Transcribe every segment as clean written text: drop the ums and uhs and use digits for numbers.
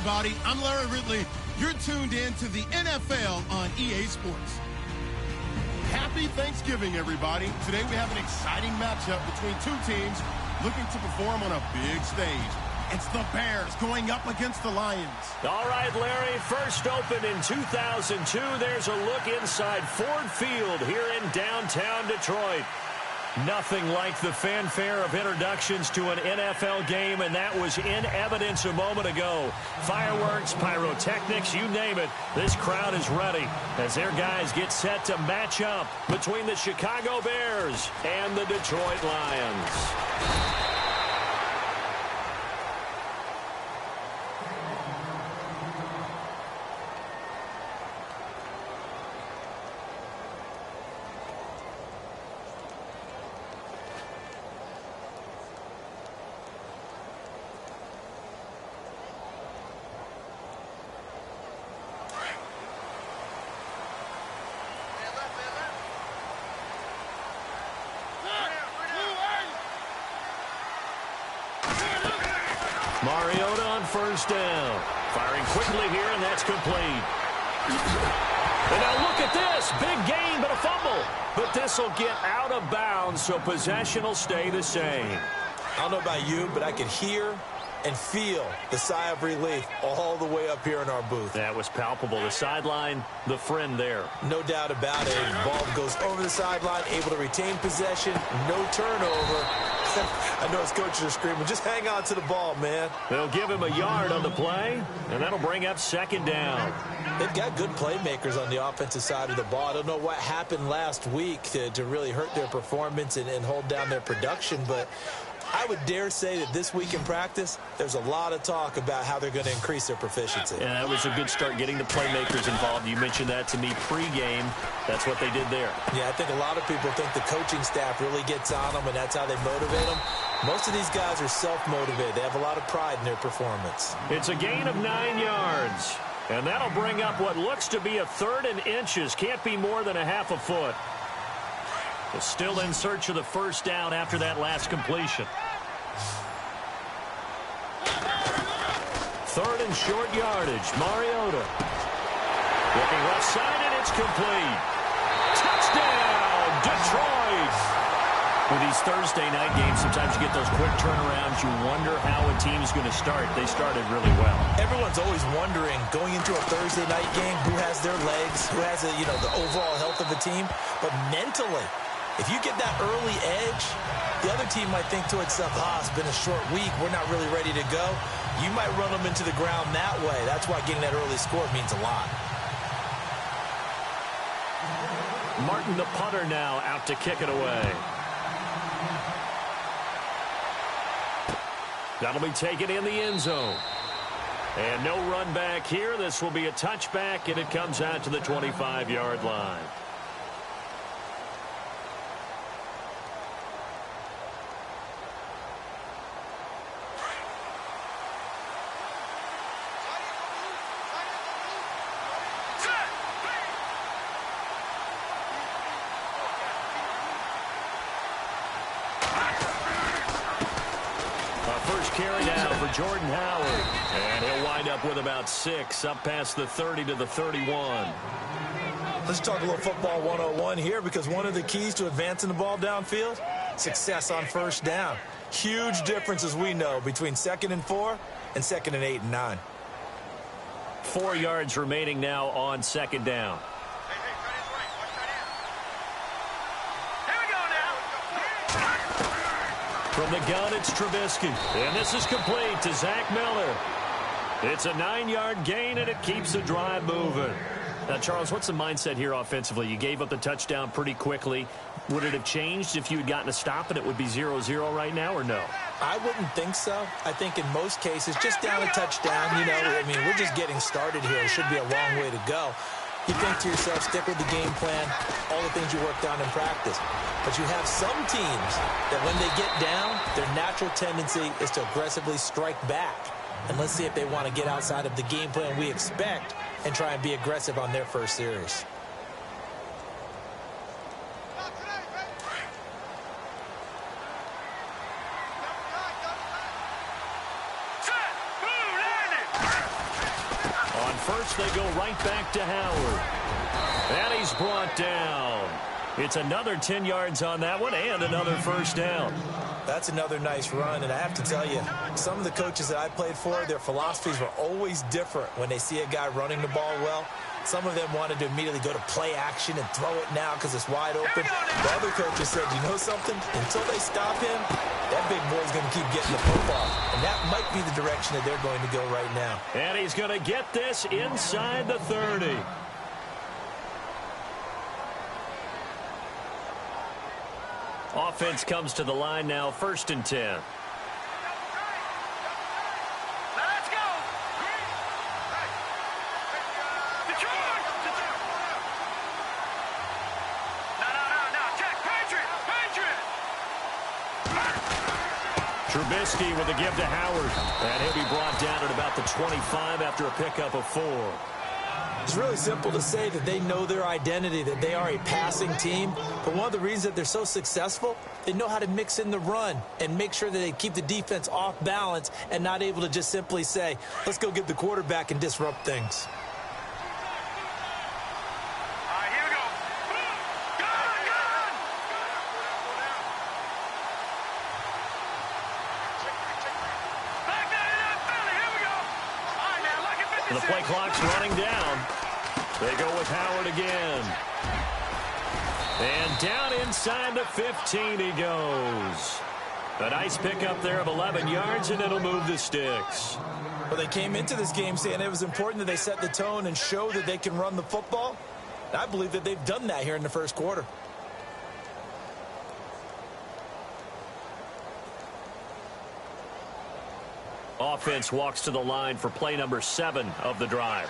everybody. I'm Larry Ridley. You're tuned in to the NFL on EA Sports. Happy Thanksgiving, everybody. Today we have an exciting matchup between two teams looking to perform on a big stage. It's the Bears going up against the Lions. All right, Larry, first opened in 2002. There's a look inside Ford Field here in downtown Detroit. Nothing like the fanfare of introductions to an NFL game, and that was in evidence a moment ago. Fireworks, pyrotechnics, you name it. This crowd is ready as their guys get set to match up between the Chicago Bears and the Detroit Lions. Mariota on first down. Firing quickly here, and that's complete. And now look at this. Big gain, but a fumble. But this will get out of bounds, so possession will stay the same. I don't know about you, but I can hear and feel the sigh of relief all the way up here in our booth. That was palpable. The sideline, the friend there. No doubt about it. Ball goes over the sideline, able to retain possession, no turnover. I know his coaches are screaming, just hang on to the ball, man. They'll give him a yard on the play, and that'll bring up second down. They've got good playmakers on the offensive side of the ball. I don't know what happened last week to really hurt their performance and hold down their production, but I would dare say that this week in practice, there's a lot of talk about how they're going to increase their proficiency. Yeah, that was a good start getting the playmakers involved. You mentioned that to me pregame. That's what they did there. Yeah, I think a lot of people think the coaching staff really gets on them, and that's how they motivate them. Most of these guys are self-motivated. They have a lot of pride in their performance. It's a gain of 9 yards, and that'll bring up what looks to be a 3rd and inches. Can't be more than a half a foot. They're still in search of the first down after that last completion. 3rd and short yardage. Mariota. Looking left side, and it's complete. Touchdown, Detroit. With these Thursday night games, sometimes you get those quick turnarounds. You wonder how a team's going to start. They started really well. Everyone's always wondering, going into a Thursday night game, who has their legs, who has the overall health of the team. But mentally, if you get that early edge, the other team might think to itself, it's been a short week. We're not really ready to go. You might run them into the ground that way. That's why getting that early score means a lot. Martin, the punter, now out to kick it away. That'll be taken in the end zone. And no run back here. This will be a touchback, and it comes out to the 25-yard line. Carry now for Jordan Howard. And he'll wind up with about 6, up past the 30 to the 31. Let's talk a little football 101 here, because one of the keys to advancing the ball downfield, success on first down. Huge difference, as we know, between 2nd and 4 and 2nd and 8 and 9. 4 yards remaining now on 2nd down. From the gun, it's Trubisky. And this is complete to Zach Miller. It's a 9-yard gain, and it keeps the drive moving. Now, Charles, what's the mindset here offensively? You gave up the touchdown pretty quickly. Would it have changed if you had gotten a stop and it would be 0-0 right now, or no? I wouldn't think so. I think in most cases, just down a touchdown, we're just getting started here. It should be a long way to go. You think to yourself, stick with the game plan, all the things you worked on in practice. But you have some teams that when they get down, their natural tendency is to aggressively strike back. And let's see if they want to get outside of the game plan we expect and try and be aggressive on their first series. catch. They go right back to Howard. And he's brought down. It's another 10 yards on that one and another first down. That's another nice run, and I have to tell you, some of the coaches that I played for, their philosophies were always different when they see a guy running the ball well. Some of them wanted to immediately go to play action and throw it now because it's wide open. The other coaches said, you know something? Until they stop him, that big boy's going to keep getting the football. And that might be the direction that they're going to go right now. And he's going to get this inside the 30. Offense comes to the line now, 1st and 10. Let's go. Detroit. No. Check. Patriot. Trubisky with a give to Howard. And he'll be brought down at about the 25 after a pickup of 4. It's really simple to say that they know their identity, that they are a passing team. But one of the reasons that they're so successful, they know how to mix in the run and make sure that they keep the defense off balance and not able to just simply say, let's go get the quarterback and disrupt things. All right, here we go. Gun! Back there in Philly, here we go. All right, now, look at 56. The play clock's running down. They go with Howard again. And down inside the 15 he goes. A nice pickup there of 11 yards, and it'll move the sticks. Well, they came into this game saying it was important that they set the tone and show that they can run the football. I believe that they've done that here in the first quarter. Offense walks to the line for play number 7 of the drive.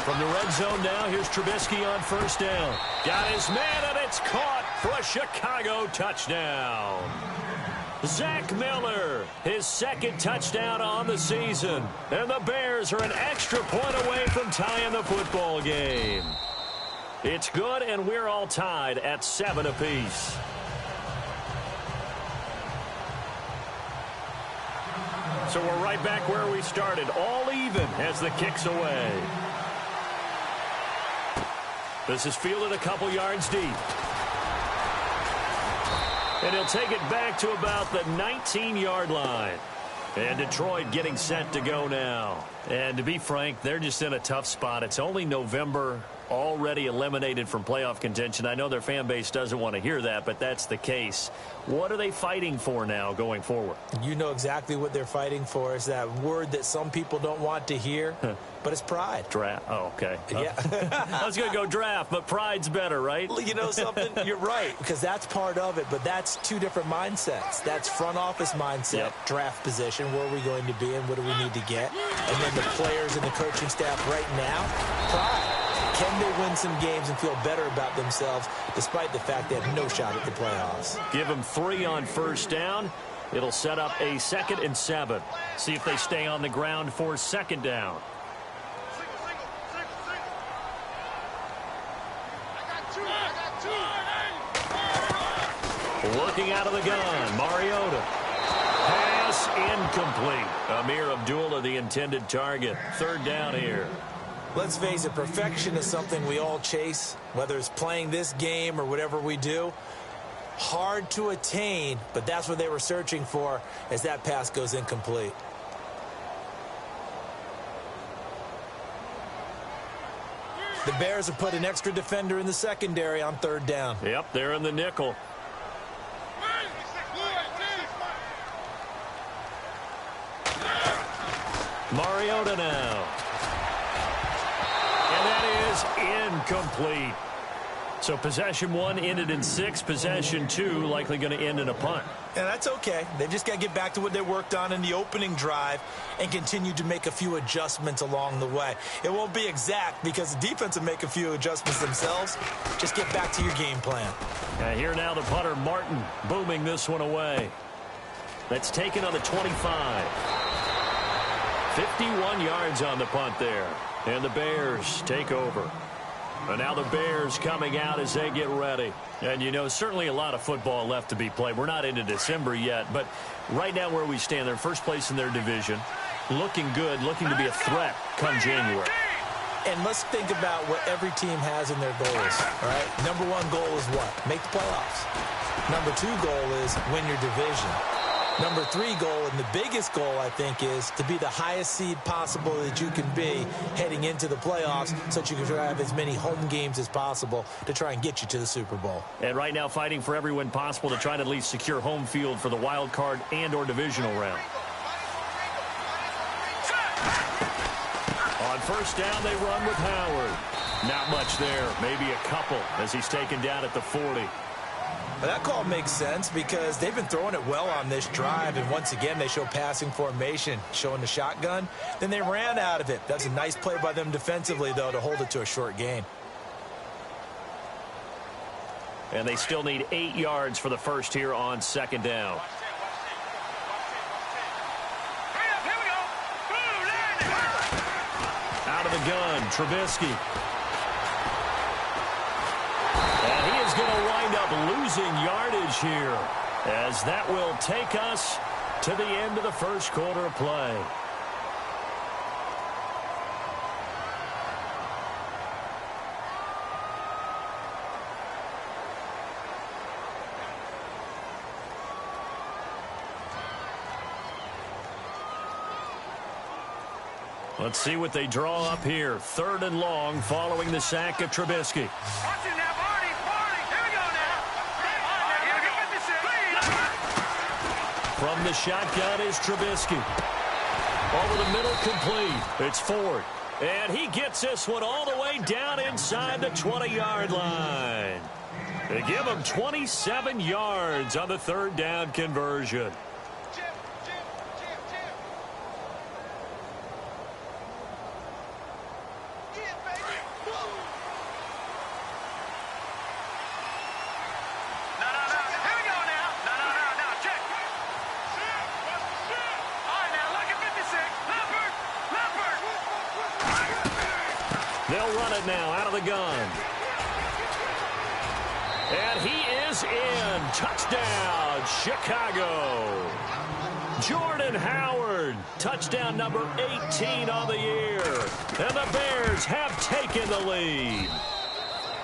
From the red zone now, here's Trubisky on 1st down. Got his man, and it's caught for a Chicago touchdown. Zach Miller, his 2nd touchdown on the season. And the Bears are an extra point away from tying the football game. It's good, and we're all tied at 7 apiece. So we're right back where we started, all even as the kick's away. This is fielded a couple yards deep. And he'll take it back to about the 19-yard line. And Detroit getting set to go now. And to be frank, they're just in a tough spot. It's only November, already eliminated from playoff contention. I know their fan base doesn't want to hear that, but that's the case. What are they fighting for now going forward? You know exactly what they're fighting for. Is that word that some people don't want to hear, but it's pride. Draft. Oh, okay. Yeah. I was going to go draft, but pride's better, right? You know something? You're right, because that's part of it, but that's 2 different mindsets. That's front office mindset, draft position, where are we going to be and what do we need to get? And then the players and the coaching staff right now, pride. Can they win some games and feel better about themselves despite the fact they have no shot at the playoffs? Give them 3 on 1st down. It'll set up a 2nd and 7. See if they stay on the ground for 2nd down. Working out of the gun, Mariota. Pass incomplete. Amir Abdullah, the intended target. 3rd down here. Let's face it, perfection is something we all chase, whether it's playing this game or whatever we do. Hard to attain, but that's what they were searching for as that pass goes incomplete. The Bears have put an extra defender in the secondary on 3rd down. Yep, they're in the nickel. Mariota now. And that is incomplete. So possession 1 ended in 6. Possession 2 likely going to end in a punt. And that's okay. They've just got to get back to what they worked on in the opening drive and continue to make a few adjustments along the way. It won't be exact because the defense will make a few adjustments themselves. Just get back to your game plan. And here now the punter, Martin, booming this one away. That's taken on the 25. 51 yards on the punt there. And the Bears take over. And now the Bears coming out as they get ready. And, you know, certainly a lot of football left to be played. We're not into December yet, but right now where we stand, they're first place in their division, looking good, looking to be a threat come January. And let's think about what every team has in their goals, all right? Number one goal is what? Make the playoffs. Number two goal is win your division. Number three goal, and the biggest goal, I think, is to be the highest seed possible that you can be heading into the playoffs so that you can have as many home games as possible to try and get you to the Super Bowl. And right now fighting for every win possible to try to at least secure home field for the wild card and or divisional round. On first down, they run with Howard. Not much there, maybe a couple as he's taken down at the 40. Well, that call makes sense because they've been throwing it well on this drive, and once again they show passing formation, showing the shotgun. Then they ran out of it. That's a nice play by them defensively, though, to hold it to a short gain. And they still need 8 yards for the first here on second down. Out of the gun, Trubisky. And he is going to wind up losing yardage here, as that will take us to the end of the first quarter of play. Let's see what they draw up here. 3rd and long following the sack of Trubisky. From the shotgun is Trubisky. Over the middle, complete. It's Ford. And he gets this one all the way down inside the 20-yard line. They give him 27 yards on the 3rd down conversion. They'll run it now out of the gun. And he is in. Touchdown, Chicago. Jordan Howard, touchdown number 18 on the year. And the Bears have taken the lead.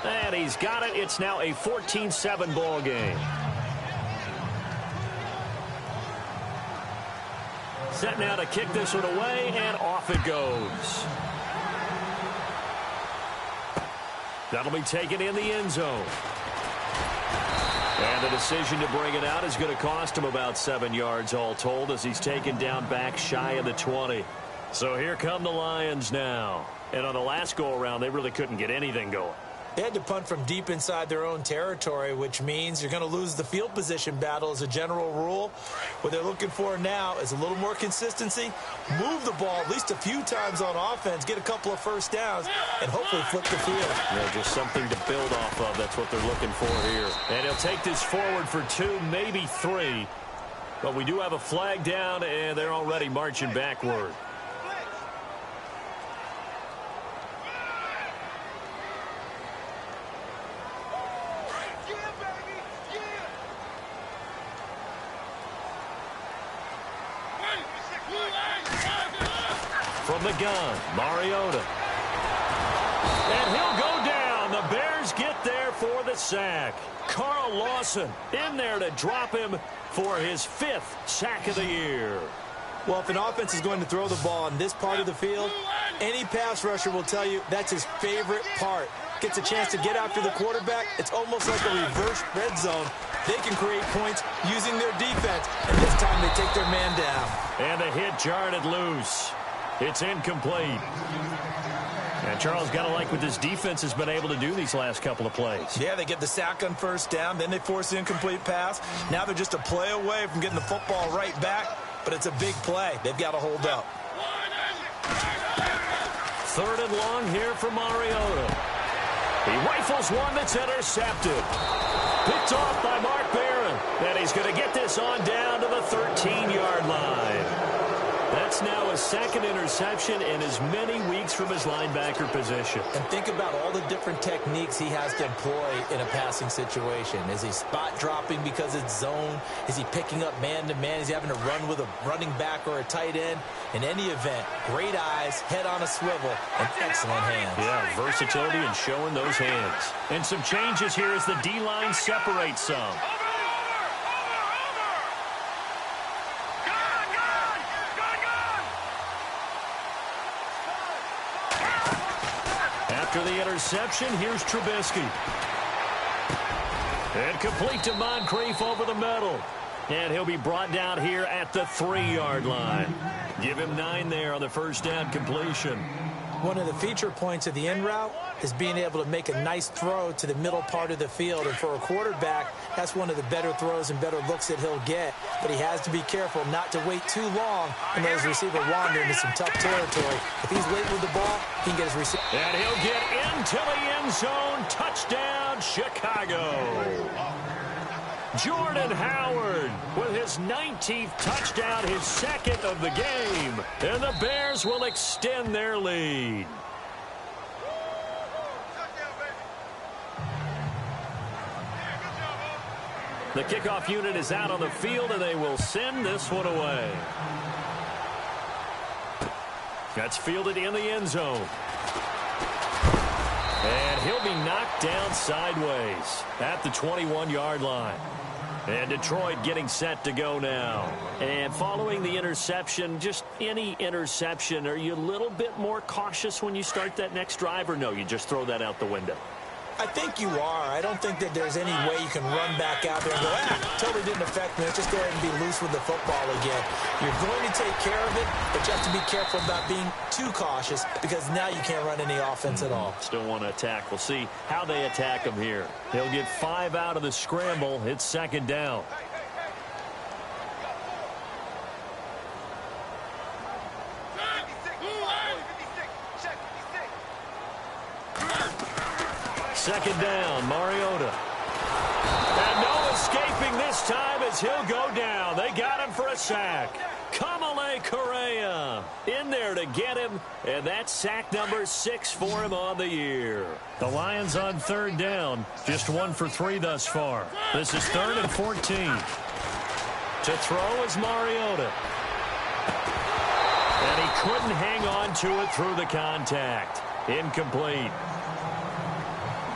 And he's got it. It's now a 14-7 ball game. Set now to kick this one away, and off it goes. That'll be taken in the end zone. And the decision to bring it out is going to cost him about 7 yards all told as he's taken down back shy of the 20. So here come the Lions now. And on the last go-around, they really couldn't get anything going. They had to punt from deep inside their own territory, which means you're going to lose the field position battle as a general rule. What they're looking for now is a little more consistency, move the ball at least a few times on offense, get a couple of first downs, and hopefully flip the field. Yeah, just something to build off of. That's what they're looking for here. And he'll take this forward for 2, maybe 3. But we do have a flag down, and they're already marching backward. From the gun, Mariota. And he'll go down. The Bears get there for the sack. Carl Lawson in there to drop him for his 5th sack of the year. Well, if an offense is going to throw the ball on this part of the field, any pass rusher will tell you that's his favorite part. Gets a chance to get after the quarterback. It's almost like a reverse red zone. They can create points using their defense, and this time they take their man down. And the hit jarred it loose. It's incomplete. And Charles, got to like what this defense has been able to do these last couple of plays. Yeah, they get the sack on first down, then they force the incomplete pass. Now they're just a play away from getting the football right back, but it's a big play. They've got to hold up. 3rd and long here for Mariota. He rifles one that's intercepted. Picked off by Mark Barron. And he's going to get this on down to the 13-yard line. That's now a his second interception in as many weeks from his linebacker position. And think about all the different techniques he has to employ in a passing situation. Is he spot dropping because it's zone? Is he picking up man-to-man? Is he having to run with a running back or a tight end? In any event, great eyes, head on a swivel, and excellent hands. Yeah, versatility and showing those hands. And some changes here as the D-line separates some. After the interception, here's Trubisky. And complete to Moncrief over the middle. And he'll be brought down here at the 3-yard line. Give him 9 there on the first down completion. One of the feature points of the in route is being able to make a nice throw to the middle part of the field. And for a quarterback, that's one of the better throws and better looks that he'll get. But he has to be careful not to wait too long and let his receiver wander into some tough territory. If he's late with the ball, he can get his receiver. And he'll get into the end zone. Touchdown, Chicago. Jordan Howard with his 19th touchdown, his second of the game. And the Bears will extend their lead. The kickoff unit is out on the field, and they will send this one away. That's fielded in the end zone. And he'll be knocked down sideways at the 21-yard line. And Detroit getting set to go now. And following the interception, just any interception, are you a little bit more cautious when you start that next drive, or no, you just throw that out the window? I think you are. I don't think that there's any way you can run back out there and go, totally didn't affect me. Let's just go ahead and be loose with the football again. You're going to take care of it, but you have to be careful about being too cautious because now you can't run any offense at all. Still want to attack. We'll see how they attack him here. He'll get 5 out of the scramble. It's second down. Second down, Mariota. And no escaping this time as he'll go down. They got him for a sack. Kamale Correa in there to get him, and that's sack number 6 for him on the year. The Lions on third down, just 1 for 3 thus far. This is 3rd and 14. To throw is Mariota. And he couldn't hang on to it through the contact. Incomplete.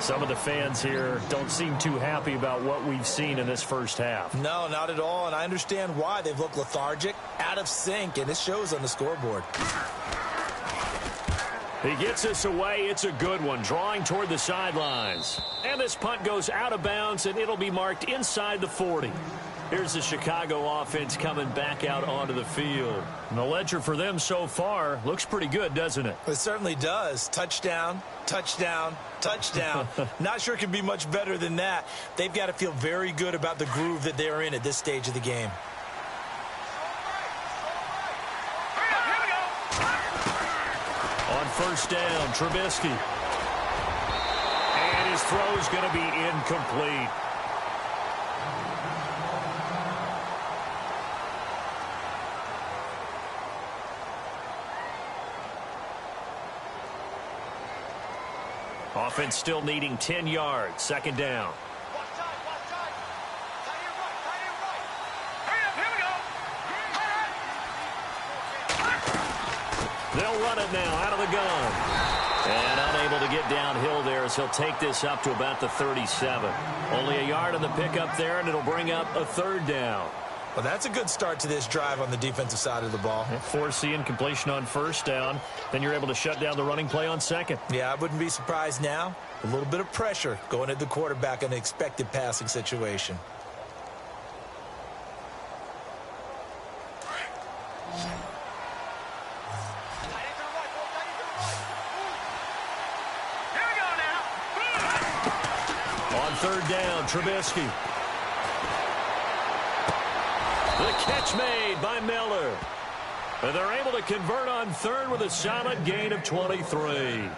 Some of the fans here don't seem too happy about what we've seen in this first half. No, not at all, and I understand why. They've looked lethargic, out of sync, and it shows on the scoreboard. He gets us away. It's a good one, drawing toward the sidelines. And this punt goes out of bounds, and it'll be marked inside the 40. Here's the Chicago offense coming back out onto the field. And the ledger for them so far looks pretty good, doesn't it? It certainly does. Touchdown, touchdown, touchdown. Not sure it can be much better than that. They've got to feel very good about the groove that they're in at this stage of the game. On first down, Trubisky. And his throw is going to be incomplete. Offense still needing 10 yards. Second down. They'll run it now out of the gun. And unable to get downhill there as he'll take this up to about the 37. Only a yard on the pickup there, and it'll bring up a third down. Well, that's a good start to this drive on the defensive side of the ball. Forcing completion on first down. Then you're able to shut down the running play on second. Yeah, I wouldn't be surprised now. A little bit of pressure going at the quarterback in an expected passing situation. On third down, Trubisky. The catch made by Miller. And they're able to convert on third with a solid gain of 23.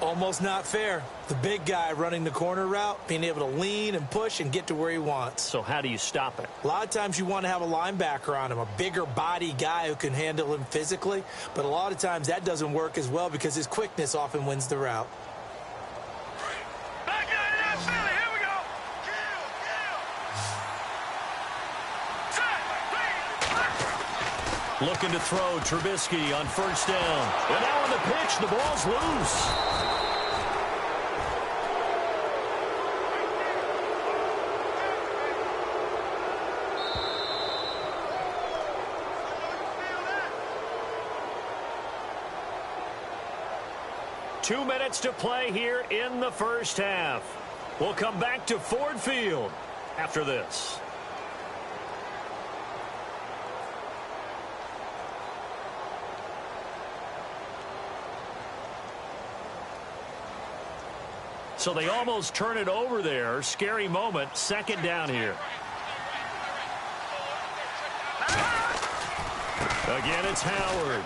Almost not fair. The big guy running the corner route, being able to lean and push and get to where he wants. So how do you stop it? A lot of times you want to have a linebacker on him, a bigger body guy who can handle him physically, but a lot of times that doesn't work as well because his quickness often wins the route. Back out of that Philly. Here we go. Set, Looking to throw Trubisky on first down. And now on the pitch, the ball's loose. Two minutes to play here in the first half. We'll come back to Ford Field after this. So they almost turn it over there. Scary moment. Second down here. Again, it's Howard.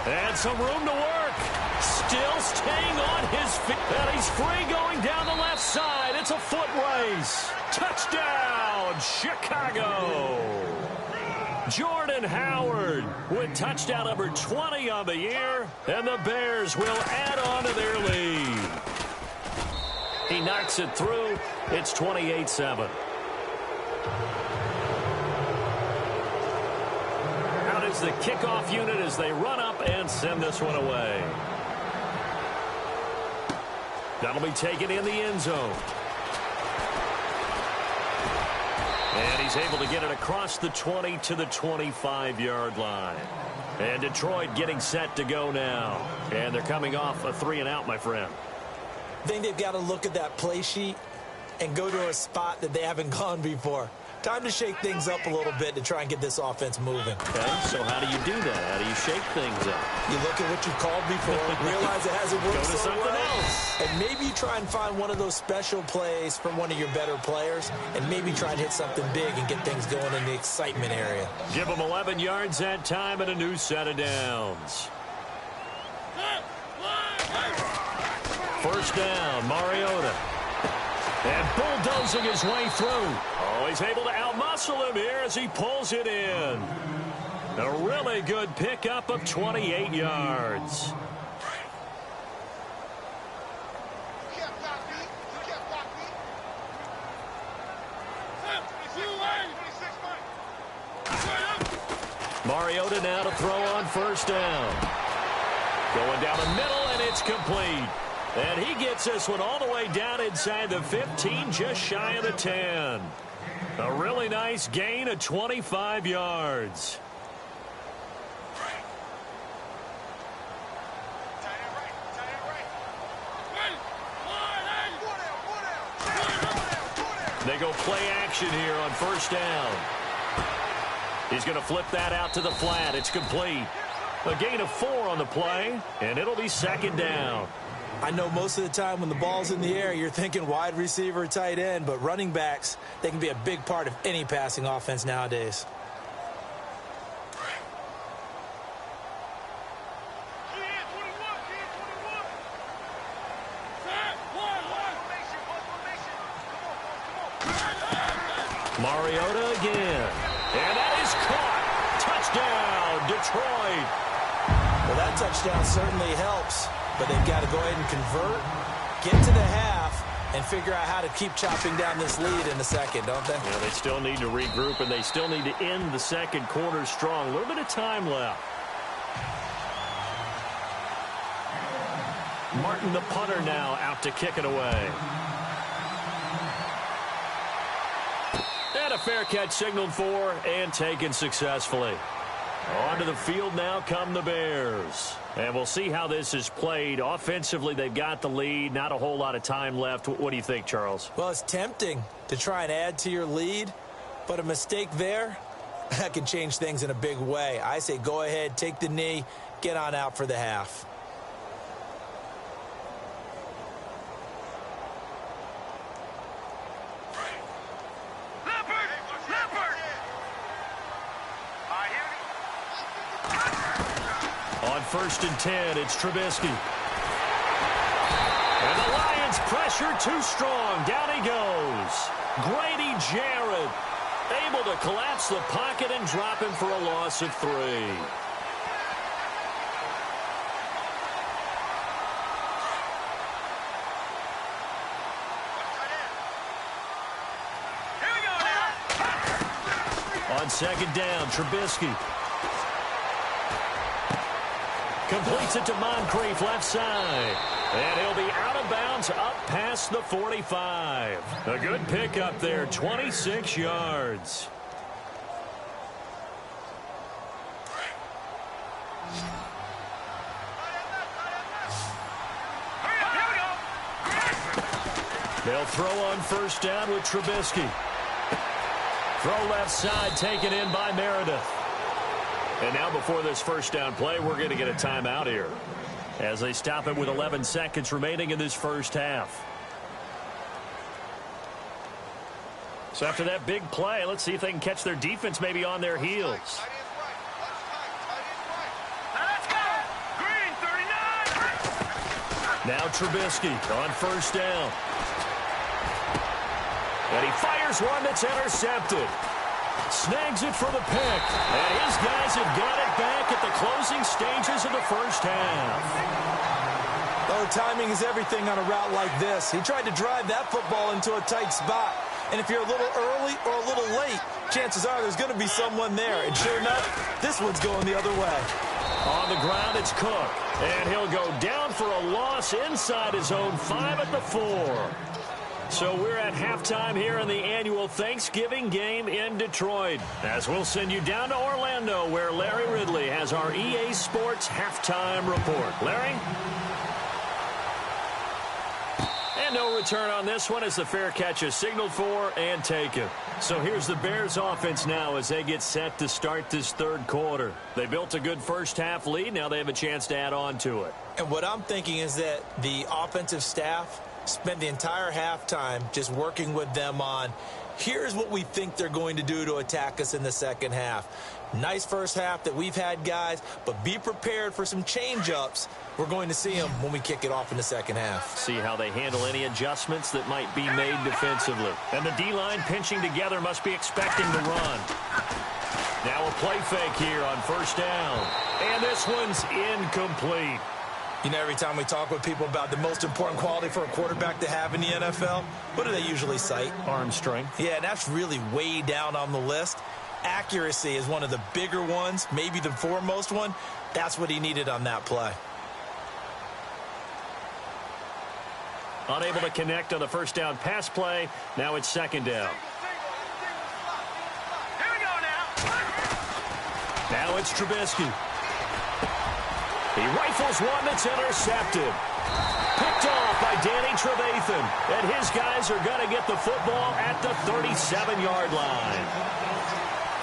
And some room to work. Still staying on his feet. And he's free going down the left side. It's a foot race. Touchdown, Chicago. Jordan Howard with touchdown number 20 on the year. And the Bears will add on to their lead. He knocks it through. It's 28-7. Out is the kickoff unit as they run up and send this one away. That'll be taken in the end zone. And he's able to get it across the 20 to the 25-yard line. And Detroit getting set to go now. And they're coming off a 3-and-out, my friend. I think they've got to look at that play sheet and go to a spot that they haven't gone before. Time to shake things up a little bit to try and get this offense moving. Okay, so how do you do that? How do you shake things up? You look at what you've called before, realize it hasn't worked Go to so something well, else. and maybe you try and find one of those special plays from one of your better players, and maybe try and hit something big and get things going in the excitement area. Give them 11 yards that time and a new set of downs. First down, Mariota. And bulldozing his way through. Oh, he's able to outmuscle him here as he pulls it in. A really good pickup of 28 yards. Mariota now to throw on first down. Going down the middle, and it's complete. And he gets this one all the way down inside the 15, just shy of the 10. A really nice gain of 25 yards. They go play action here on first down. He's going to flip that out to the flat. It's complete. A gain of 4 on the play, and it'll be second down. I know most of the time when the ball's in the air, you're thinking wide receiver, tight end, but running backs, they can be a big part of any passing offense nowadays. Mariota again. And that is caught. Touchdown, Detroit. Well, that touchdown certainly helps, but they've got to go ahead and convert, get to the half, and figure out how to keep chopping down this lead in the second, don't they? Yeah, they still need to regroup, and they still need to end the second quarter strong. A little bit of time left. Martin, the punter, now out to kick it away. And a fair catch signaled for and taken successfully. Onto the field now come the Bears. And we'll see how this is played. Offensively, they've got the lead. Not a whole lot of time left. What do you think, Charles? Well, it's tempting to try and add to your lead, but a mistake there, that can change things in a big way. I say go ahead, take the knee, get on out for the half. On 1st and 10, it's Trubisky. pressure too strong. Down he goes. Grady Jarrett able to collapse the pocket and drop him for a loss of 3. On second down, Trubisky completes it to Moncrief left side. And he'll be out of bounds up past the 45. A good pickup there, 26 yards. They'll throw on first down with Trubisky. Throw left side taken in by Meredith. And now before this first down play, we're going to get a timeout here as they stop it with 11 seconds remaining in this first half. So after that big play, let's see if they can catch their defense maybe on their heels. Let's go! Green, 39! Now Trubisky on first down. And he fires one that's intercepted. Snags it for the pick. And his guys have got it back at the closing stages of the first half. Oh, timing is everything on a route like this. He tried to drive that football into a tight spot. And if you're a little early or a little late, chances are there's going to be someone there. And sure enough, this one's going the other way. On the ground, it's Cook. And he'll go down for a loss inside his own 5 at the 4. So we're at halftime here in the annual Thanksgiving game in Detroit, as we'll send you down to Orlando, where Larry Ridley has our EA Sports halftime report. Larry? And no return on this one as the fair catch is signaled for and taken. So here's the Bears offense now as they get set to start this third quarter. They built a good first half lead. Now they have a chance to add on to it. And what I'm thinking is that the offensive staff spent the entire halftime just working with them on, here's what we think they're going to do to attack us in the second half. Nice first half that we've had, guys, but be prepared for some change-ups. We're going to see them when we kick it off in the second half. See how they handle any adjustments that might be made defensively. And the D-line pinching together must be expecting to run. Now a play fake here on first down. And this one's incomplete. You know, every time we talk with people about the most important quality for a quarterback to have in the NFL, what do they usually cite? Arm strength. Yeah, that's really way down on the list. Accuracy is one of the bigger ones, maybe the foremost one. That's what he needed on that play. Unable to connect on the first down pass play. Now it's second down. Here we go now. Now it's Trubisky. He rifles one that's intercepted. Picked off by Danny Trevathan. And his guys are going to get the football at the 37-yard line.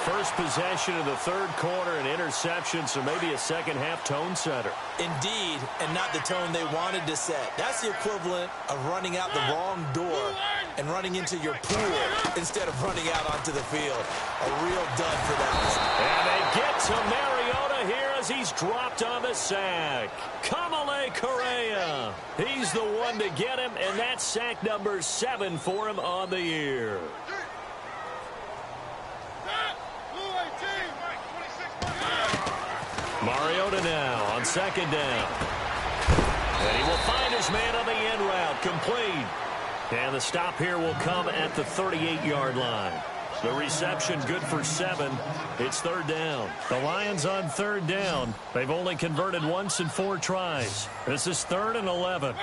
First possession of the third quarter, an interception, so maybe a second-half tone setter. Indeed, and not the tone they wanted to set. That's the equivalent of running out the wrong door and running into your pool instead of running out onto the field. A real dud for them. And they get to Mariota here as he's dropped on the sack. Kamale Correa. He's the one to get him, and that's sack number 7 for him on the year. Mariota now on second down. And he will find his man on the end route, complete. And the stop here will come at the 38-yard line. The reception good for 7. It's third down. The Lions on third down. They've only converted once in 4 tries. This is 3rd and 11.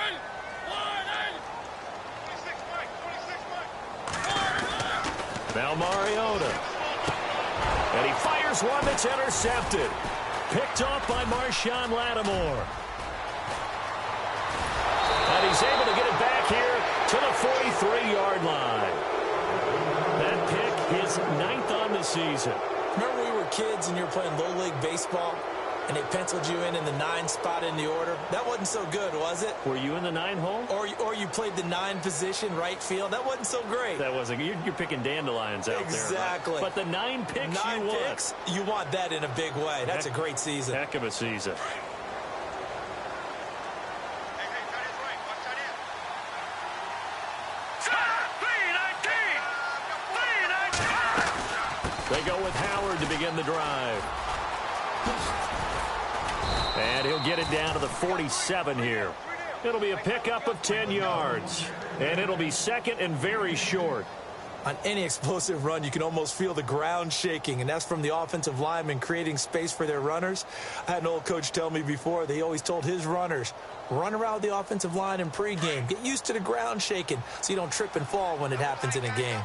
Now Mariota. And he fires one that's intercepted. Picked off by Marshawn Lattimore. And he's able to get it back here to the 43-yard line. That pick is 9th on the season. Remember when we were kids and you were playing low league baseball and they penciled you in the 9 spot in the order? That wasn't so good, was it? Were you in the 9 hole? Or you played the 9 position, right field. That wasn't so great. That wasn't. You're picking dandelions out there. Exactly. But the 9 picks 9 you want. picks, you want that in a big way. That's a great season. Heck of a season. They go with Howard to begin the drive. And he'll get it down to the 47 here. It'll be a pickup of 10 yards. And it'll be second and very short. On any explosive run, you can almost feel the ground shaking, and that's from the offensive linemen creating space for their runners. I had an old coach tell me before, they always told his runners, run around the offensive line in pregame. Get used to the ground shaking so you don't trip and fall when it happens in a game.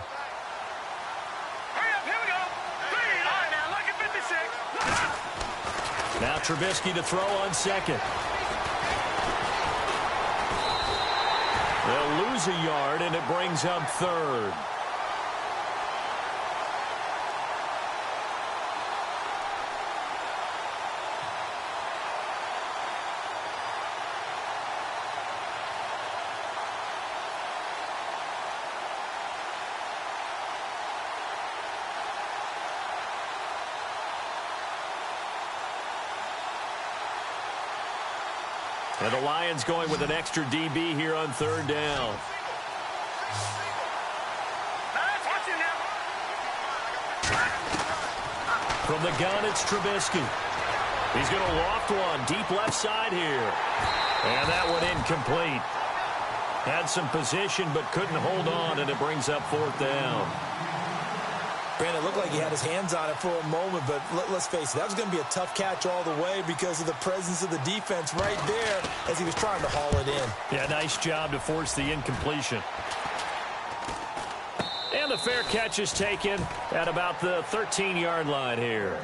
Hurry up, here we go. Three, all right, now look at 56. Now Trubisky to throw on second. They'll lose a yard, and it brings up third. And the Lions going with an extra DB here on third down. From the gun, it's Trubisky. He's going to loft one deep left side here. And that one incomplete. Had some position but couldn't hold on, and it brings up fourth down. Brandon, it looked like he had his hands on it for a moment, but let's face it, that was going to be a tough catch all the way because of the presence of the defense right there as he was trying to haul it in. Yeah, nice job to force the incompletion. And the fair catch is taken at about the 13-yard line here.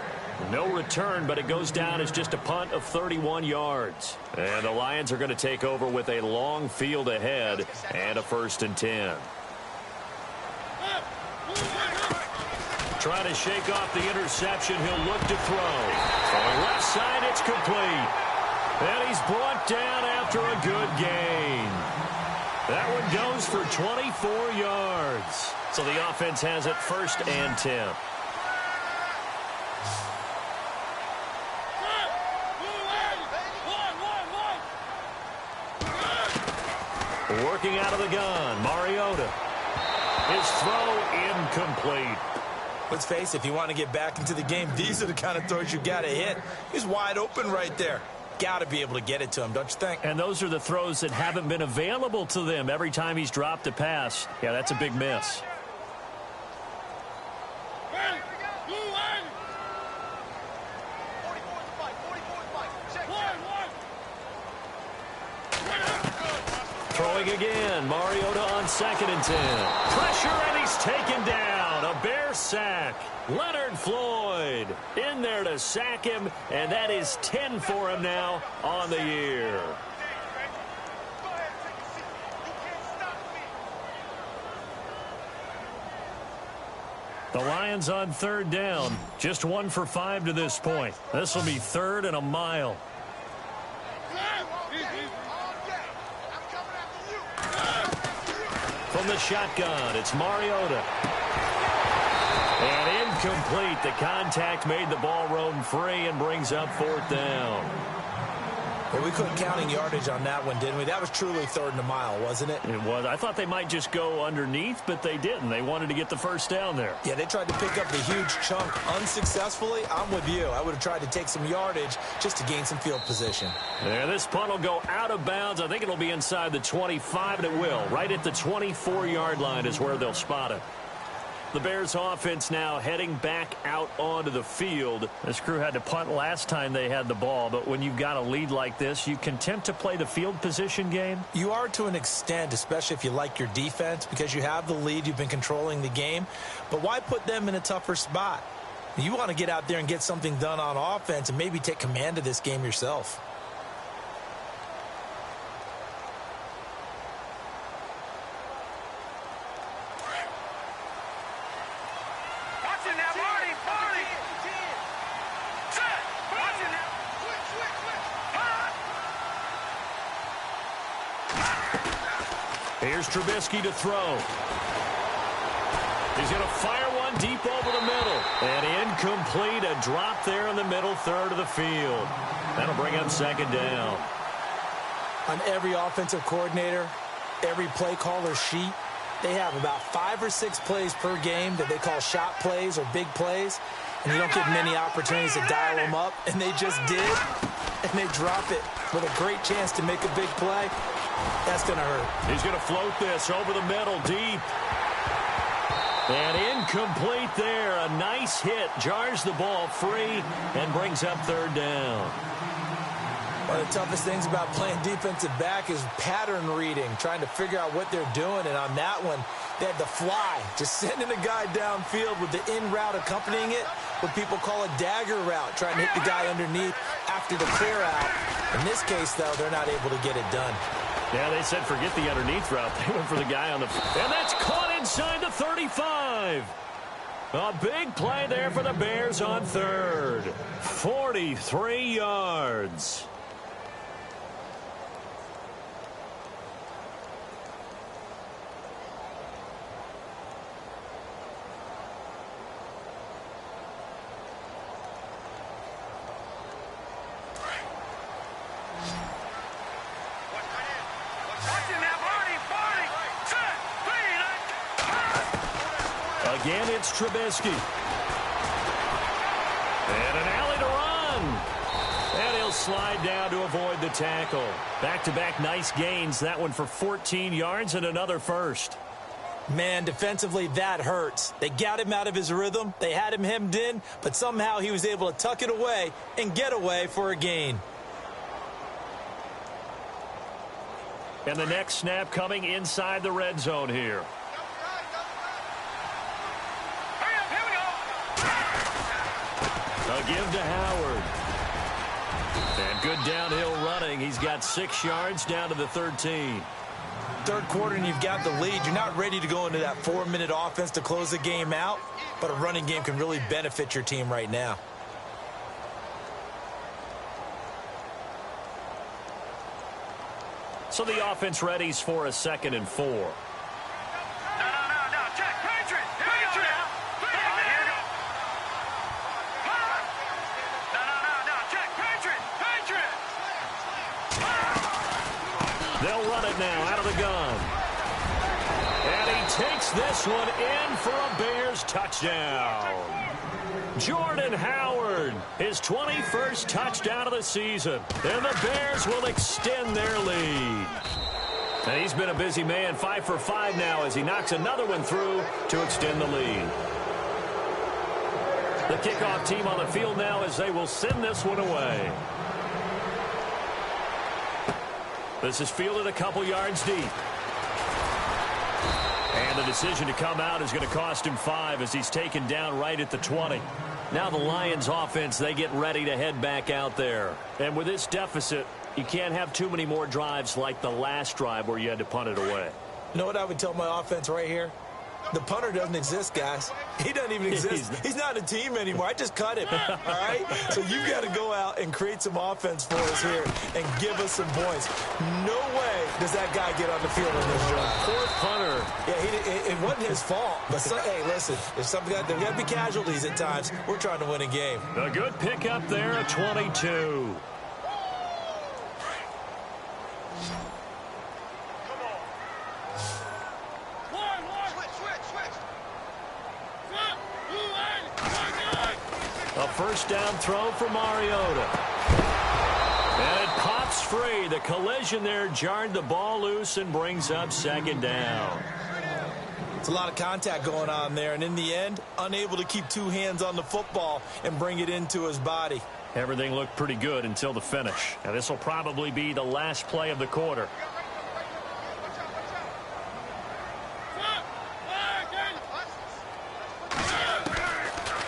No return, but it goes down as just a punt of 31 yards. And the Lions are going to take over with a long field ahead and a 1st and 10. Trying to shake off the interception. He'll look to throw. Throwing left side, it's complete. And he's brought down after a good gain. That one goes for 24 yards. So the offense has it 1st and 10. Working out of the gun, Mariota. His throw incomplete. Let's face it, if you want to get back into the game, these are the kind of throws you got to hit. He's wide open right there. Got to be able to get it to him, don't you think? And those are the throws that haven't been available to them every time he's dropped a pass. Yeah, that's a big miss. Throwing again, Mariota on 2nd and 10. Pressure, and he's taken down. A Bear sack. Leonard Floyd in there to sack him, and that is 10 for him now on the year. The Lions on 3rd down. Just 1 for 5 to this point. This will be 3rd and a mile. From the shotgun, it's Mariota. And incomplete. The contact made the ball roam free and brings up 4th down. Well, we couldn't counting yardage on that one, didn't we? That was truly 3rd and a mile, wasn't it? It was. I thought they might just go underneath, but they didn't. They wanted to get the 1st down there. Yeah, they tried to pick up the huge chunk unsuccessfully. I'm with you. I would have tried to take some yardage just to gain some field position. There, this punt will go out of bounds. I think it'll be inside the 25, and it will. Right at the 24-yard line is where they'll spot it. The Bears offense now heading back out onto the field. This crew had to punt last time they had the ball, but when you've got a lead like this, you content to play the field position game? You are to an extent, especially if you like your defense, because you have the lead, you've been controlling the game. But why put them in a tougher spot? You want to get out there and get something done on offense and maybe take command of this game yourself. Here's Trubisky to throw. He's going to fire one deep over the middle. And incomplete. A drop there in the middle third of the field. That'll bring up 2nd down. On every offensive coordinator, every play caller sheet, They have about 5 or 6 plays per game that they call shot plays or big plays, and you don't get many opportunities to dial them up, and they just did, and they drop it with a great chance to make a big play. That's going to hurt. He's going to float this over the middle, deep. And incomplete there. A nice hit. Jars the ball free and brings up third down. One of the toughest things about playing defensive back is pattern reading, trying to figure out what they're doing. And on that one, they had the fly, just sending a guy downfield with the in route accompanying it, what people call a dagger route, trying to hit the guy underneath after the clear out. In this case, though, they're not able to get it done. Yeah, they said forget the underneath route. They went for the guy on the... And that's caught inside the 35. A big play there for the Bears on third. 43 yards. Again, it's Trubisky. And an alley to run. And he'll slide down to avoid the tackle. Back-to-back nice gains. That one for 14 yards and another first. Man, defensively, that hurts. They got him out of his rhythm. They had him hemmed in, but somehow he was able to tuck it away and get away for a gain. And the next snap coming inside the red zone here. A give to Howard. And good downhill running. He's got 6 yards down to the 13. Third quarter and you've got the lead. You're not ready to go into that 4-minute offense to close the game out, but a running game can really benefit your team right now. So the offense readies for a 2nd and 4. They'll run it now out of the gun. And he takes this one in for a Bears touchdown. Jordan Howard, his 21st touchdown of the season. And the Bears will extend their lead. And he's been a busy man, 5 for 5 now as he knocks another one through to extend the lead. The kickoff team on the field now as they will send this one away. This is fielded a couple yards deep. And the decision to come out is going to cost him 5 as he's taken down right at the 20. Now the Lions offense, they get ready to head back out there. And with this deficit, you can't have too many more drives like the last drive where you had to punt it away. You know what I would tell my offense right here? The punter doesn't exist, guys. He doesn't even exist. He's not a team anymore. I just cut him, all right? So you've got to go out and create some offense for us here and give us some points. No way does that guy get on the field in this drive. Poor punter. Yeah, it wasn't his fault. But, hey, listen, if there got to be casualties at times, we're trying to win a game. A good pickup there, a 22. A first down throw for Mariota. And it pops free. The collision there jarred the ball loose and brings up 2nd down. It's a lot of contact going on there, and in the end, unable to keep 2 hands on the football and bring it into his body. Everything looked pretty good until the finish. And this will probably be the last play of the quarter.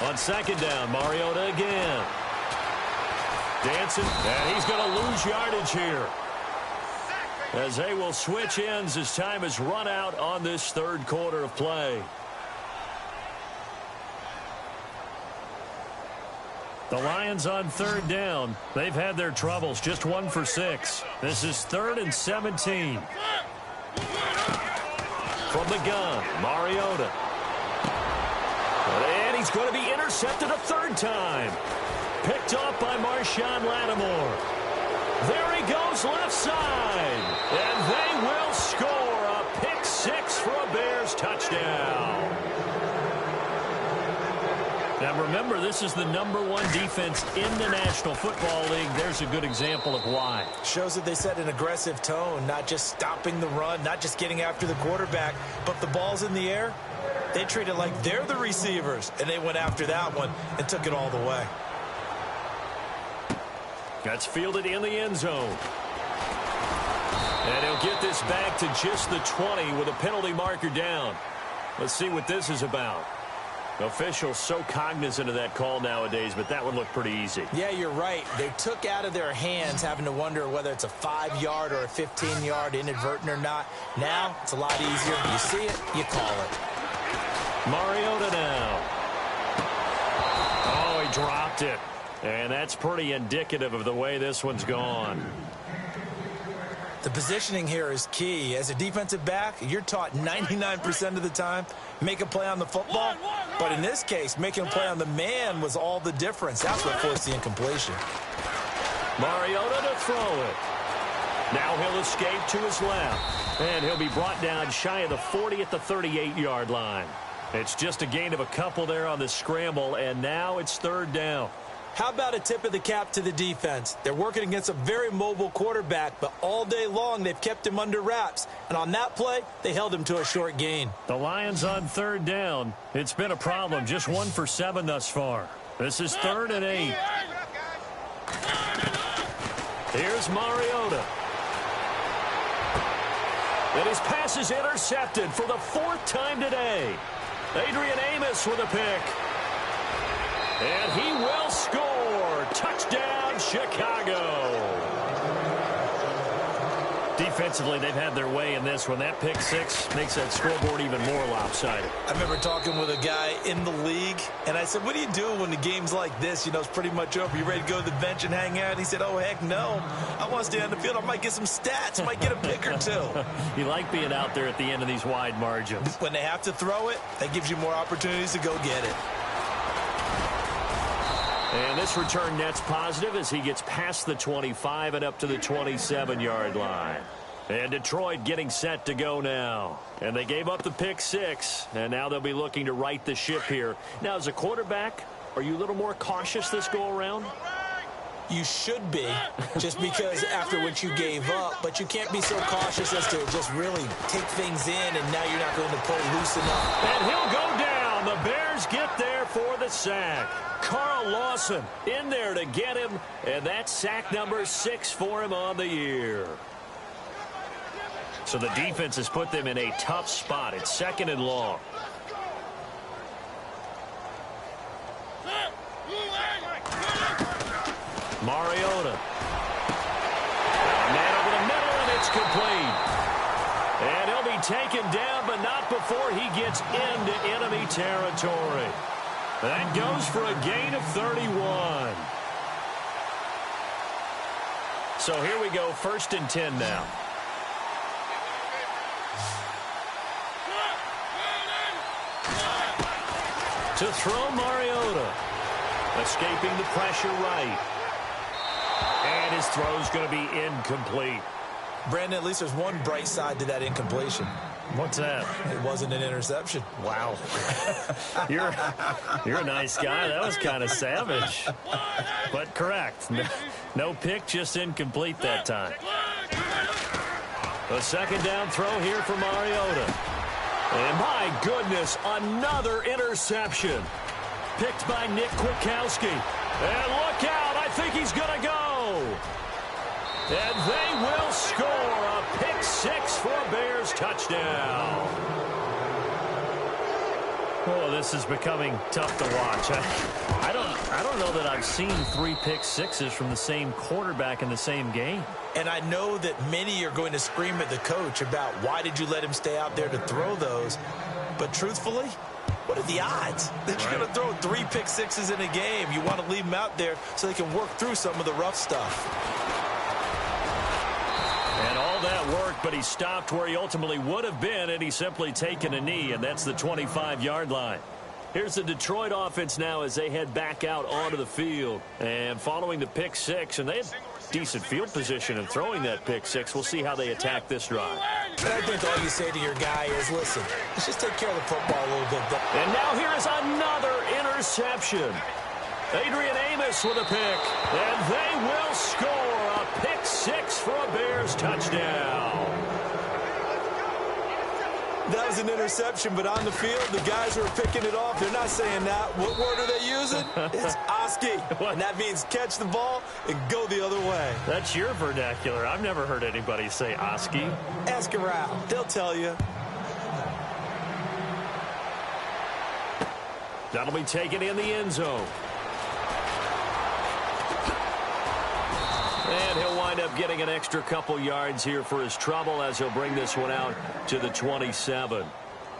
On 2nd down, Mariota again. Dancing, and he's going to lose yardage here. As they will switch ends as time is run out on this 3rd quarter of play. The Lions on 3rd down. They've had their troubles, just 1 for 6. This is 3rd and 17. From the gun, Mariota. And he's going to be intercepted a 3rd time. Picked off by Marshawn Lattimore. There he goes left side. And they will score a pick 6 for a Bears touchdown. Now remember, this is the #1 defense in the National Football League. There's a good example of why. Shows that they set an aggressive tone, not just stopping the run, not just getting after the quarterback, but the ball's in the air. They treat it like they're the receivers, and they went after that one and took it all the way. That's fielded in the end zone. And he'll get this back to just the 20 with a penalty marker down. Let's see what this is about. Officials so cognizant of that call nowadays, but that would look pretty easy. Yeah, you're right. They took out of their hands having to wonder whether it's a 5-yard or a 15-yard inadvertent or not. Now, it's a lot easier. You see it, you call it. Mariota now. Oh, he dropped it. And that's pretty indicative of the way this one's gone. The positioning here is key. As a defensive back, you're taught 99% of the time, make a play on the football. But in this case, making a play on the man was all the difference. That's what forced the incompletion. Mariota to throw it. Now he'll escape to his left. And he'll be brought down shy of the 40 at the 38-yard line. It's just a gain of a couple there on the scramble, and now it's 3rd down. How about a tip of the cap to the defense? They're working against a very mobile quarterback, but all day long they've kept him under wraps. And on that play, they held him to a short gain. The Lions on 3rd down. It's been a problem. Just 1 for 7 thus far. This is 3rd and 8. Here's Mariota. And his pass is intercepted for the 4th time today. Adrian Amos with a pick. And he will score. Touchdown, Chicago. Defensively, they've had their way in this one. That pick 6 makes that scoreboard even more lopsided. I remember talking with a guy in the league, and I said, what do you do when the game's like this? You know, it's pretty much over. You ready to go to the bench and hang out? He said, oh, heck no. I want to stay on the field. I might get some stats. I might get a pick or 2. You like being out there at the end of these wide margins. When they have to throw it, that gives you more opportunities to go get it. And this return net's positive as he gets past the 25 and up to the 27-yard line. And Detroit getting set to go now. And they gave up the pick 6, and now they'll be looking to right the ship here. Now, as a quarterback, are you a little more cautious this go-around? You should be, just because after what you gave up, but you can't be so cautious as to just really take things in, and now you're not going to play loose enough. And he'll go down. The Bears get there for the sack. Carl Lawson in there to get him, and that's sack number 6 for him on the year. So the defense has put them in a tough spot. It's 2nd and long. Mariota. Man over the middle, and it's complete. And he'll be taken down, but not before he gets into enemy territory. That goes for a gain of 31. So here we go, 1st and 10 now. To throw Mariota. Escaping the pressure right. And his throw's going to be incomplete. Brandon, at least there's one bright side to that incompletion. What's that? It wasn't an interception. Wow. You're a nice guy. That was kind of savage. But correct. No pick, just incomplete that time. A 2nd down throw here for Mariota. And my goodness, another interception. Picked by Nick Kwiatkowski. And look out, I think he's going to go. And they will score a pick 6 for a Bears touchdown. Oh, this is becoming tough to watch. I don't know that I've seen 3 pick 6s from the same quarterback in the same game. And I know that many are going to scream at the coach about why did you let him stay out there to throw those. But truthfully, what are the odds that you're going to throw 3 pick 6s in a game? You want to leave them out there so they can work through some of the rough stuff. And all that worked, but he stopped where he ultimately would have been, and he's simply taken a knee, and that's the 25-yard line. Here's the Detroit offense now as they head back out onto the field. And following the pick 6, and they had decent field position in throwing that pick 6. We'll see how they attack this drive. And I think all you say to your guy is, listen, let's just take care of the football a little bit. And now here is another interception. Adrian Amos with a pick. And they will score a pick six for a Bears touchdown. That was an interception, but on the field, the guys who are picking it off, they're not saying that. What word are they using? It's Oski. And that means catch the ball and go the other way. That's your vernacular. I've never heard anybody say Oski. Ask around. They'll tell you. That'll be taken in the end zone. And he'll wind up getting an extra couple yards here for his trouble as he'll bring this one out to the 27.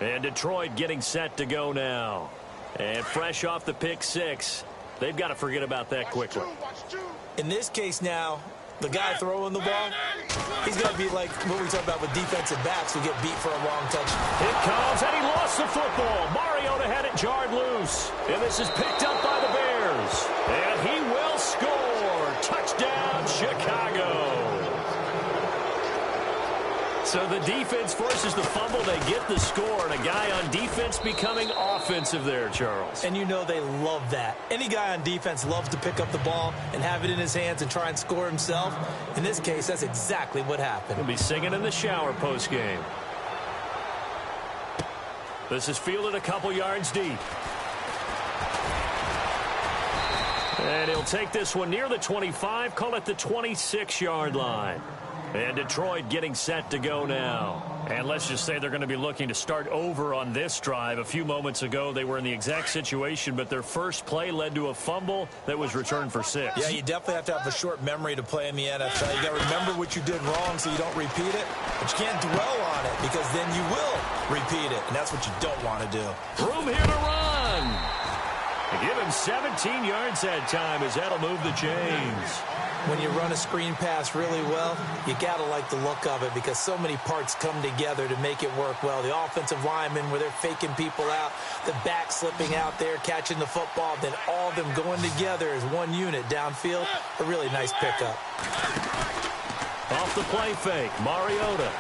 And Detroit getting set to go now. And fresh off the pick six, they've got to forget about that quickly. In this case now, the guy throwing the ball, he's going to be like what we talk about with defensive backs who get beat for a long touchdown. It comes, and he lost the football. Mariota had it jarred loose. And this is picked up by the Bears. And he will score. Touchdown, Chicago. So the defense forces the fumble. They get the score, and a guy on defense becoming offensive there, Charles. And you know they love that. Any guy on defense loves to pick up the ball and have it in his hands and try and score himself. In this case, that's exactly what happened. He'll be singing in the shower postgame. This is fielded a couple yards deep. And he'll take this one near the 25, call it the 26-yard line. And Detroit getting set to go now. And let's just say they're going to be looking to start over on this drive. A few moments ago, they were in the exact situation, but their first play led to a fumble that was returned for 6. Yeah, you definitely have to have a short memory to play in the NFL. You got to remember what you did wrong so you don't repeat it, but you can't dwell on it because then you will repeat it, and that's what you don't want to do. Room here to run. Give him 17 yards that time as that'll move the chains. When you run a screen pass really well, you got to like the look of it because so many parts come together to make it work well. The offensive linemen where they're faking people out, the back slipping out there, catching the football, then all of them going together as one unit downfield. A really nice pickup. Off the play fake, Mariota.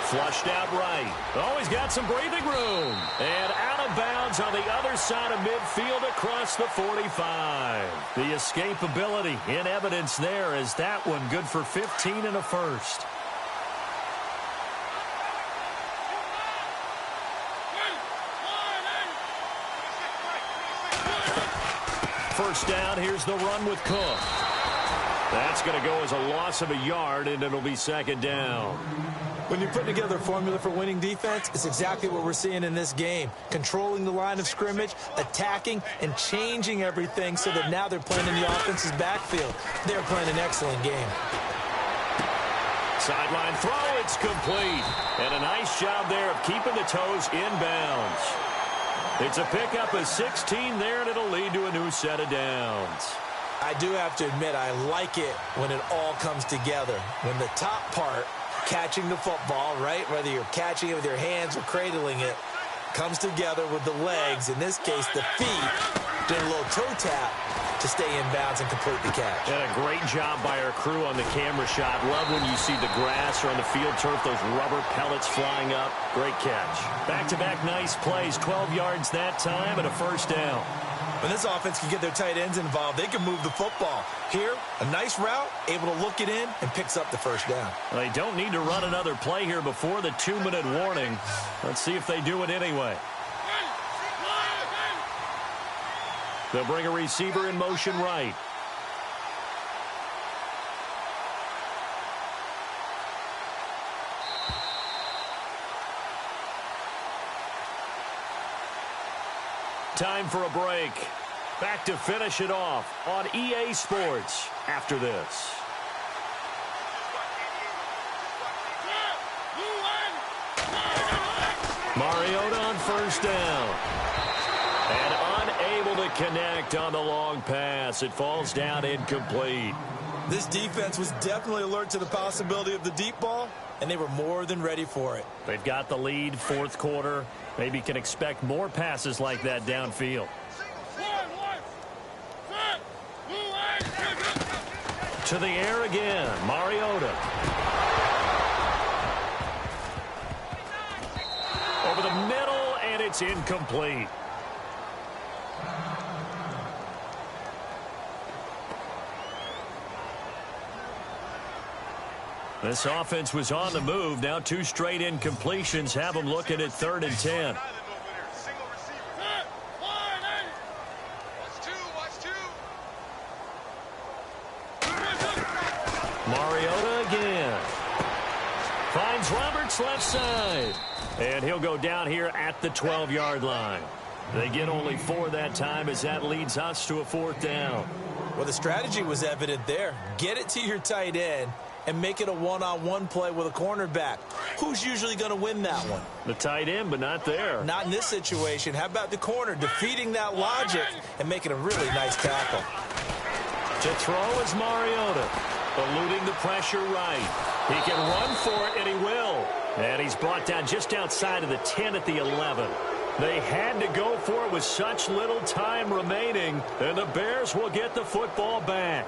Flushed out right. Oh, he's got some breathing room. And out of bounds on the other side of midfield across the 45. The escapability in evidence there as that one good for 15 and a first. First down, here's the run with Cook. That's going to go as a loss of a yard, and it'll be second down. When you put together a formula for winning defense, it's exactly what we're seeing in this game. Controlling the line of scrimmage, attacking, and changing everything so that now they're playing in the offense's backfield. They're playing an excellent game. Sideline throw, it's complete. And a nice job there of keeping the toes inbounds. It's a pickup of 16 there, and it'll lead to a new set of downs. I do have to admit, I like it when it all comes together. When the top part, catching the football, right, whether you're catching it with your hands or cradling it, comes together with the legs, in this case the feet, doing a little toe tap to stay in bounds and complete the catch. And a great job by our crew on the camera shot. Love when you see the grass or on the field turf, those rubber pellets flying up. Great catch. Back-to-back nice plays, 12 yards that time and a first down. When this offense can get their tight ends involved, they can move the football. Here, a nice route, able to look it in, and picks up the first down. They don't need to run another play here before the 2-minute warning. Let's see if they do it anyway. They'll bring a receiver in motion right. Time for a break. Back to finish it off on EA Sports after this. Mariota on first down. And unable to connect on the long pass. It falls down incomplete. This defense was definitely alert to the possibility of the deep ball, and they were more than ready for it. They've got the lead, fourth quarter. Maybe can expect more passes like that downfield. To the air again, Mariota. it's incomplete. This offense was on the move. Now 2 straight incompletions have them looking at 3rd and 10. Mariota again. Finds Roberts left side. And he'll go down here at the 12-yard line. They get only 4 that time as that leads us to a 4th down. Well, the strategy was evident there. Get it to your tight end and make it a one-on-one play with a cornerback. Who's usually going to win that one? The tight end, but not there. Not in this situation. How about the corner defeating that logic and making a really nice tackle? To throw is Mariota, eluding the pressure right. He can run for it, and he will. And he's brought down just outside of the 10 at the 11. They had to go for it with such little time remaining, and the Bears will get the football back.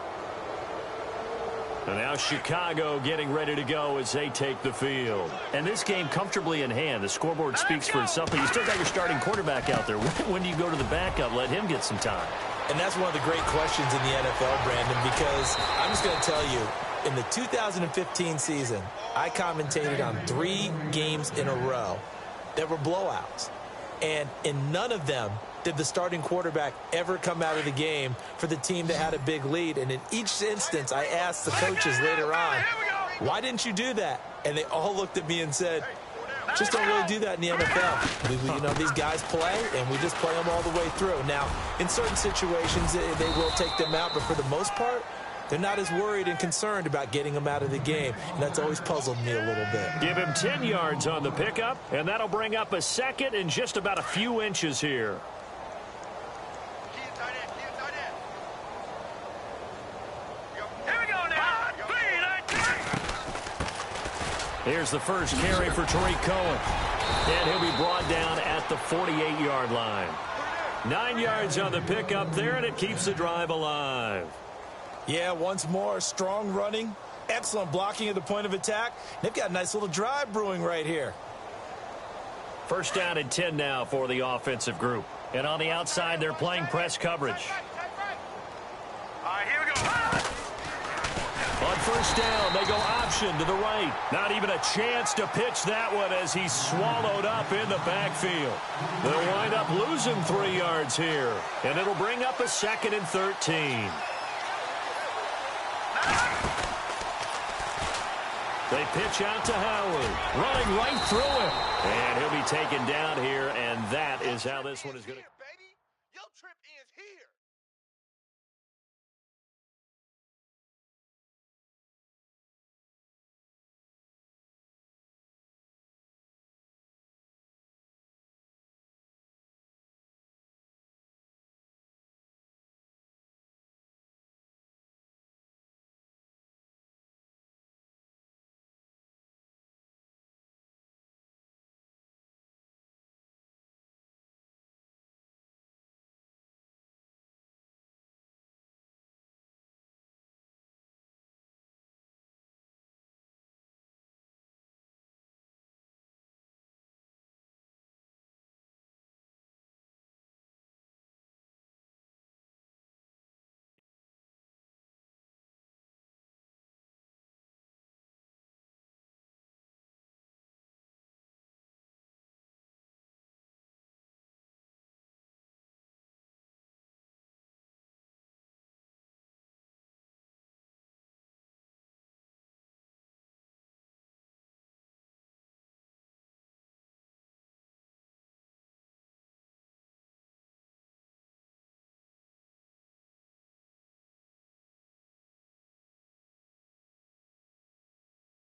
And now Chicago getting ready to go as they take the field. And this game comfortably in hand. The scoreboard speaks for itself, but you still got your starting quarterback out there. When do you go to the backup? Let him get some time. And that's one of the great questions in the NFL, Brandon, because I'm just going to tell you, in the 2015 season, I commentated on 3 games in a row that were blowouts. And in none of them did the starting quarterback ever come out of the game for the team that had a big lead. And in each instance, I asked the coaches later on, why didn't you do that? And they all looked at me and said, just don't really do that in the NFL. You know, these guys play, and we just play them all the way through. Now, in certain situations, they will take them out, but for the most part, they're not as worried and concerned about getting them out of the game, and that's always puzzled me a little bit. Give him 10 yards on the pickup, and that'll bring up a 2nd and just about a few inches here. Here's the first carry for Tariq Cohen. And he'll be brought down at the 48-yard line. 9 yards on the pickup there, and it keeps the drive alive. Yeah, once more, strong running, excellent blocking at the point of attack. They've got a nice little drive brewing right here. 1st down and 10 now for the offensive group. And on the outside, they're playing press coverage. All right, here we go. On 1st down, they go option to the right. Not even a chance to pitch that one as he's swallowed up in the backfield. They'll wind up losing 3 yards here. And it'll bring up a 2nd and 13. They pitch out to Howard, running right through him. And he'll be taken down here, and that is how this one is going to...